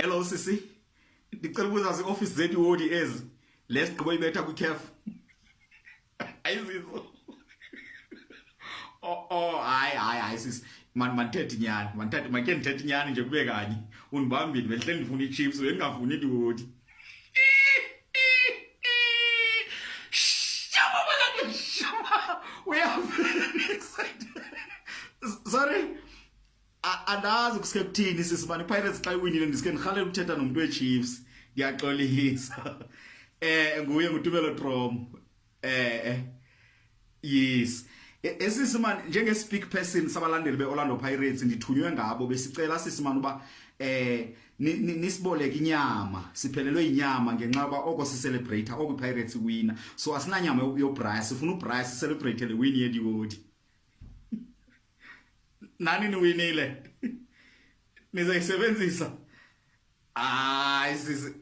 Hello sisi. Ndicela ukuza si-office zethu iwodi ezi. Lesigqibo ibetha kwi-caf. Ayisizo. Hayi sisi. Manithethe inyani. Make ndithethe inyani nje kube kanye. Undibambile behleli ndifuna i-chips bengingafuni iwodi. We are very excited. Sorry. Andazi kuske kuthini sisibani Pirates xa iwinile ndiske ndirhalela ukuthetha nomuntu weChiefs ndiyaxolisa nguye nguTumelo Trom yes esisimani njenge speak person sabalandeli beOrlando Pirates ndithunywe ngabo besicela sisimani uba nisiboleka inyama siphelelwe inyama ngenxa ba oko si-celebrate oko iPirates wina so asinanyama yoBryce sifuna uBryce celebrate le win yediwodi nani niwinile nizayisebenzisa sisi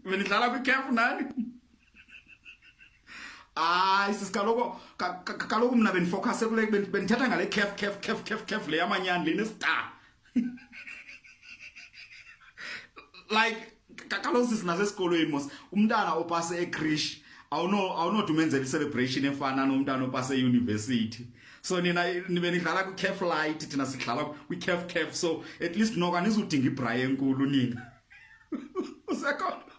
benidlala kwi-caf nani sisi kaloku mna benifocuse kule benithetha ngale caf le yamanyani le nestar like kaloku sisi nasesikolweni mos umntana opase ekrish awunothi umenzela i-celebration efana nomntana opase e-university so nina nibe nidlala kwi-caf light thina sidlala kwi-caf so at least noka nizudinga ibhrayi enkulu nina usekhona